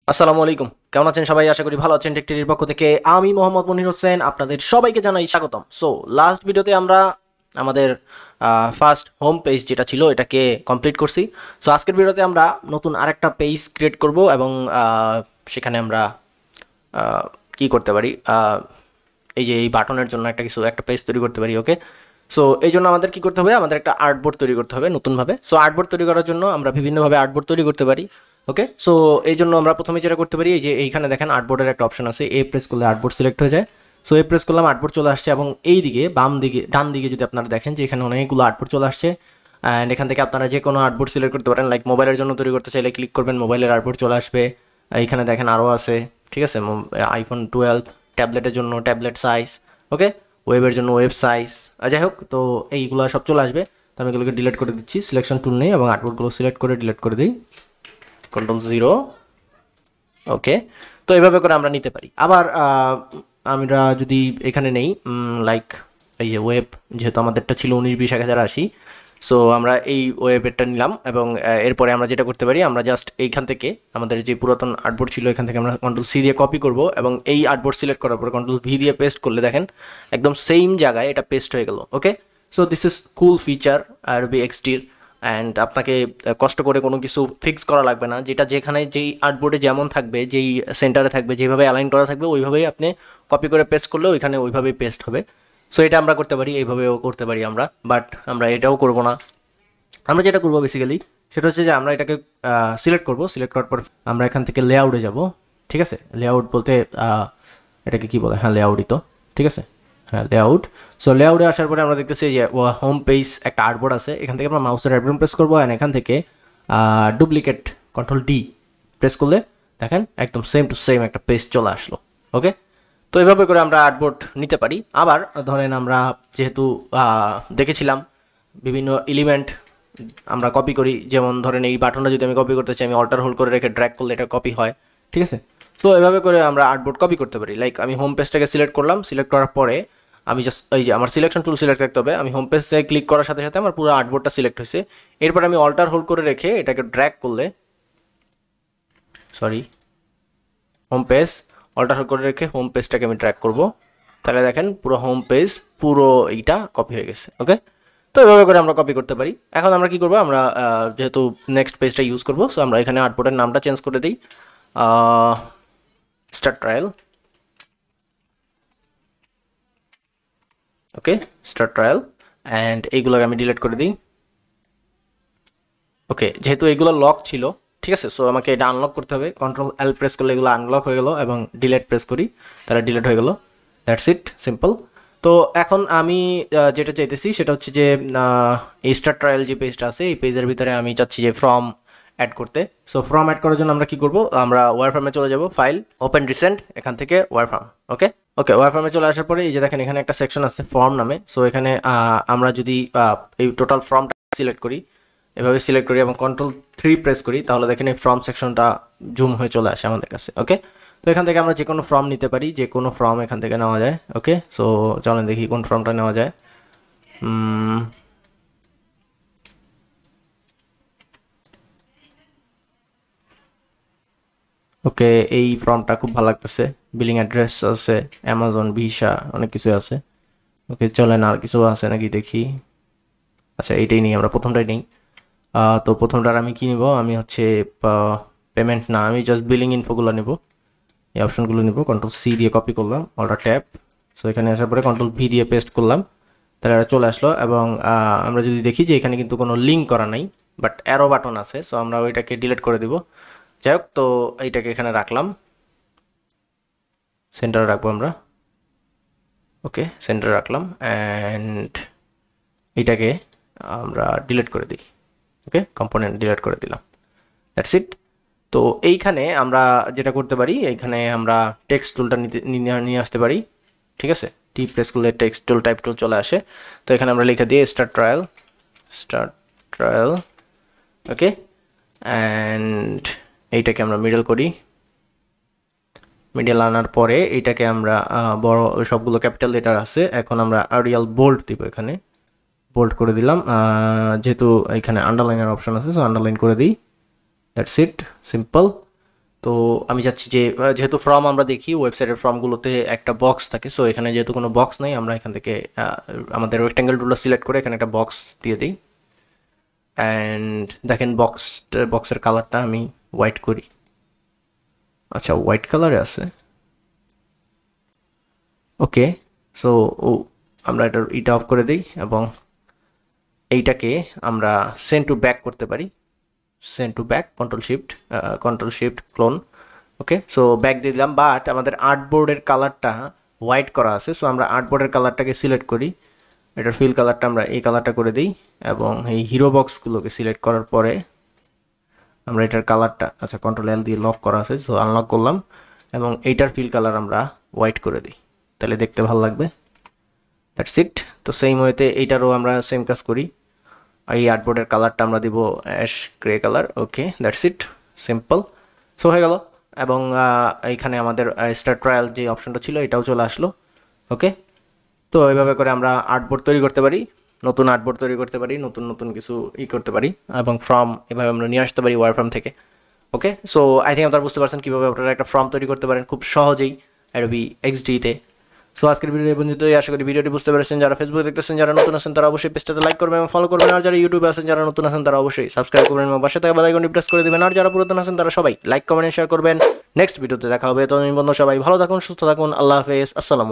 আসসালামু আলাইকুম, কেমন আছেন সবাই? আশা করি ভালো আছেন। টেকটির পক্ষ থেকে আমি মোহাম্মদ মনির হোসেন আপনাদের সবাইকে জানাই স্বাগতম। সো লাস্ট ভিডিওতে আমরা আমাদের ফার্স্ট হোম পেজ যেটা ছিল এটাকে কমপ্লিট করছি। সো আজকের ভিডিওতে আমরা নতুন আরেকটা পেজ ক্রিয়েট করব এবং সেখানে আমরা কি করতে পারি, এই যে এই বাটনের জন্য একটা পেজ তৈরি করতে পারি। ওকে, সো এই জন্য আমাদের কি করতে হবে, আমাদের একটা আর্টবোর্ড তৈরি করতে হবে নতুনভাবে। সো আর্টবোর্ড তৈরি করার জন্য আমরা বিভিন্নভাবে আর্টবোর্ড তৈরি করতে পারি। ওকে, সো এই জন্য আমরা প্রথমে যেটা করতে পারি, এই যে এইখানে দেখেন আর্টবোর্ডের একটা অপশন আছে, এ প্রেস করলে আর্টবোর্ড সিলেক্ট হয়ে যায়। সো এ প্রেস করলাম, আর্টবোর্ড চলে আসছে এবং এই দিকে ডান দিকে যদি আপনারা দেখেন যে এখানে অনেকগুলো আর্টবোর্ড চলে আসছে। অ্যান্ড এখান থেকে আপনারা যে কোনো আর্টবোর্ড সিলেক্ট করতে পারেন। লাইক মোবাইলের জন্য তৈরি করতে চাইলে ক্লিক করবেন, মোবাইলের আর্টবোর্ড চলে আসবে। এইখানে দেখেন আরও আছে, ঠিক আছে, আইফোন 12, ট্যাবলেটের জন্য ট্যাবলেট সাইজ, ওকে, ওয়েবের জন্য ওয়েব সাইজ, যাই হোক, তো এইগুলো সব চলে আসবে। তো আমি এগুলোকে ডিলিট করে দিচ্ছি, সিলেকশন টুল নেই এবং আর্টবোর্ডগুলো সিলেক্ট করে ডিলিট করে দিই, Ctrl 0। ওকে, তো এইভাবে করে আমরা নিতে পারি। আবার আমরা যদি এখানে নেই, লাইক এই যে ওয়েব, যেহেতু আমাদেরটা ছিল 19-20-1080, সো আমরা এই ওয়েবেরটা নিলাম এবং এরপরে আমরা যেটা করতে পারি, আমরা জাস্ট এইখান থেকে আমাদের যে পুরাতন আর্টবোর্ড ছিল এখান থেকে আমরা Ctrl+C দিয়ে কপি করব এবং এই আর্টবোর্ড সিলেক্ট করার পর Ctrl+V দিয়ে পেস্ট করলে দেখেন একদম সেম জায়গায় এটা পেস্ট হয়ে গেল। Okay, so this is cool feature Adobe XD'র। অ্যান্ড আপনাকে কষ্ট করে কোনো কিছু ফিক্স করা লাগবে না, যেটা যেখানে যেই আর্টবোর্ডে যেমন থাকবে, যেই সেন্টারে থাকবে, যেভাবে অ্যালাইন করা থাকবে ওইভাবেই আপনি কপি করে পেস্ট করলে ওইখানে ওইভাবেই পেস্ট হবে। সো এটা আমরা করতে পারি, এইভাবেও করতে পারি আমরা, বাট আমরা এটাও করব না। আমরা যেটা করবো বেসিক্যালি সেটা হচ্ছে যে আমরা এটাকে সিলেক্ট করব, সিলেক্ট করার পর আমরা এখান থেকে লেআউটে যাব। ঠিক আছে, লেআউট বলতে এটাকে কি বলে, হ্যাঁ লেআউটই তো, ঠিক আছে, হ্যাঁ লেআউট। সো লেআউটে আসার পরে আমরা দেখতেছি যে হোম পেজ একটা আর্টবোর্ড আছে, এখান থেকে আমরা মাউসের রাইট বাটন প্রেস করবো অ্যান্ড এখান থেকে ডুপ্লিকেট Ctrl+D প্রেস করলে দেখেন একদম সেম টু সেম একটা পেজ চলে আসলো। ওকে, তো এইভাবে করে আমরা আর্টবোর্ড নিতে পারি। আবার ধরেন আমরা যেহেতু দেখেছিলাম বিভিন্ন এলিমেন্ট আমরা কপি করি, যেমন ধরেন এই বাটনটা যদি আমি কপি করতে চাই, আমি অল্টার হোল্ড করে রেখে ড্র্যাগ করলে এটা কপি হয়, ঠিক আছে। সো এভাবে করে আমরা আর্টবোর্ড কপি করতে পারি। লাইক আমি হোম পেজটাকে সিলেক্ট করলাম, সিলেক্ট করার পরে আমি জাস্ট এই যে আমার সিলেকশন টুল সিলেক্ট রাখতে হবে, আমি হোম পেজে ক্লিক করার সাথে সাথে আমার পুরো আর্টবোর্ডটা সিলেক্ট হয়েছে। এরপর আমি অল্টার হোল্ড করে রেখে এটাকে ড্র্যাগ করলে, sorry, home page alter hold করে রেখে হোম পেজটাকে আমি ড্র্যাগ করব, তাহলে দেখেন পুরো হোম পেজ পুরো এইটা কপি হয়ে গেছে। ওকে, তো এভাবে করে আমরা কপি করতে পারি। এখন আমরা কি করব, আমরা যেহেতু নেক্সট পেজটা ইউজ করব, সো আমরা এখানে আর্টবোর্ডের নামটা চেঞ্জ করে দিই, start trial. Okay, start trial, and এইগুলোকে আমি ডিলিট করে দিই। ওকে, যেহেতু এগুলো লক ছিল, ঠিক আছে, সো আমাকে এটা আনলক করতে হবে। Ctrl+L প্রেস করলে এগুলো আনলক হয়ে গেল এবং ডিলিট প্রেস করি, তাহলে ডিলিট হয়ে গেল। That's it, simple. তো এখন আমি যেটা চাইতেছি সেটা হচ্ছে যে এই স্টার ট্রায়াল যে পেজটা আছে এই পেজের ভিতরে আমি চাচ্ছি যে ফর্ম অ্যাড করতে। সো ফর্ম অ্যাড করার জন্য আমরা কি করব, আমরা ওয়ারফ্রেমে চলে যাব, ফাইল, ওপেন রিসেন্ট, এখান থেকে ওয়ারফ্রেম। ওকে, ওকে, ওয়ারফ্রেমে চলে আসার পরে এই যে দেখেন এখানে একটা সেকশন আছে ফর্ম নামে। সো এখানে আমরা যদি এই টোটাল ফর্মটা সিলেক্ট করি, এভাবে সিলেক্ট করি এবং Ctrl+3 প্রেস করি, তাহলে দেখেন এই ফর্ম সেকশনটা জুম হয়ে চলে আসে আমাদের কাছে। ওকে, তো এখান থেকে আমরা যে কোনো ফর্ম নিতে পারি, যে কোনো ফর্ম এখান থেকে নেওয়া যায়। ওকে, সো চলেন দেখি কোন ফর্মটা নেওয়া যায়। ওকে, এই ফর্মটা খুব ভালো লাগতেছে, বিলিং অ্যাড্রেস আছে, অ্যামাজন, ভিসা, অনেক কিছু আছে। ওকে, চলেন আর কিছু আছে নাকি দেখি। আচ্ছা, এইটাই নেই, আমরা প্রথমটাই নেই। তো প্রথমটার আমি কি নিব, আমি হচ্ছে পেমেন্ট না, আমি জাস্ট বিলিং ইনফোগুলো নেব, এই অপশনগুলো নিব। Ctrl+C দিয়ে কপি করলাম, অল্টার ট্যাব। সো এখানে আসার পরে Ctrl+V দিয়ে পেস্ট করলাম, তাহলে এটা চলে আসলো। এবং আমরা যদি দেখি যে এখানে কিন্তু কোনো লিঙ্ক করা নাই, বাট অ্যারো বাটন আছে, সো আমরা ওইটাকে ডিলিট করে দিব। যাই হোক, তো এইটাকে এখানে রাখলাম, সেন্টারে রাখবো আমরা। ওকে, সেন্টারে রাখলাম অ্যান্ড এইটাকে আমরা ডিলিট করে দিই। ওকে, কম্পোনেন্ট ডিলিট করে দিলাম, দ্যাটস ইট। তো এইখানে আমরা যেটা করতে পারি, এইখানে আমরা টেক্সট টুলটা নিয়ে আসতে পারি, ঠিক আছে। টি প্রেস করলে টেক্সট টুল, টাইপ টুল চলে আসে। তো এখানে আমরা লিখে দিই start trial, start trial. Okay, and এইটাকে আমরা মিডল করি, মিডল আনার পরে এইটাকে আমরা বড়, সবগুলো ক্যাপিটাল লেটার আছে, এখন আমরা আরিয়াল বোল্ড দিব, এখানে বোল্ড করে দিলাম। যেহেতু এখানে আন্ডারলাইনের অপশন আছে, সো আন্ডারলাইন করে দিই, দ্যাটস ইট, সিম্পল। তো আমি চাচ্ছি যে যেহেতু ফর্ম আমরা দেখি ওয়েবসাইটের ফর্মগুলোতে একটা বক্স থাকে, সো এখানে যেহেতু কোনো বক্স নেই আমরা এখান থেকে আমাদের রেক্ট্যাঙ্গেল টুলটা সিলেক্ট করে এখানে একটা বক্স দিয়ে দিই। অ্যান্ড দেখেন বক্সের কালারটা আমি হোয়াইট করি। আচ্ছা, হোয়াইট কালারে আছে, ওকে। সো আমরা এটা অফ করে দিই এবং এইটাকে আমরা সেন্ড টু ব্যাক করতে পারি। Send to back, control shift clone, okay. So back দিয়ে দিলাম, বাট আমাদের আর্টবোর্ডের কালারটা হোয়াইট করা আছে, সো আমরা আর্টবোর্ডের কালারটাকে সিলেক্ট করি। এটার ফিল কালারটা আমরা এই কালারটা করে দিই এবং এই হিরো বক্সগুলোকে সিলেক্ট করার পরে আমরা এটার কালারটা, আচ্ছা কন্ট্রোল এল দিয়ে লক করা আছে, সো আনলক করলাম এবং এইটার ফিল কালার আমরা হোয়াইট করে দিই, তাহলে দেখতে ভালো লাগবে। That's it. তো সেম ওয়েতে এইটারও আমরা সেম কাজ করি, এই আর্টবোর্ডের কালারটা আমরা দিব ash grey colour, okay that's it, simple. So হয়ে গেল এবং এইখানে আমাদের স্টার ট্রায়াল যে অপশনটা ছিল এটাও চলে আসলো, ওকে। তো এইভাবে করে আমরা আর্টবোর্ড তৈরি করতে পারি, নতুন আর্টবোর্ড তৈরি করতে পারি, নতুন নতুন কিছু করতে পারি এবং ফর্ম এভাবে আমরা নিয়ে আসতে পারি ওয়ার ফর্ম থেকে, ওকে। সো আই থিঙ্ক আপনারা বুঝতে পারছেন কীভাবে আপনারা একটা ফর্ম তৈরি করতে পারেন খুব সহজেই অ্যাডোবি XD-তে। সো আজকের ভিডিও এই পর্যন্তই, আশা করি ভিডিওটি বুঝতে পেরেছেন। যারা ফেসবুকে দেখতেছেন, যারা নতুন আছেন তারা অবশ্যই পেজটাতে লাইক করবেন এবং ফলো করবেন, আর যারা ইউটিউবে আছেন, যারা নতুন আছেন তারা অবশ্যই সাবস্ক্রাইব করবেন এবং পাশে থাকা বেল আইকনটি প্রেস করে দেবেন, আর যারা পুরাতন আছেন তারা সবাই লাইক কমেন্ট শেয়ার করবেন। নেক্সট ভিডিওতে দেখা হবে, তো বন্ধু সবাই ভালো থাকুন, সুস্থ থাকুন, আল্লাহ হাফেজ, আসসালামু আলাইকুম।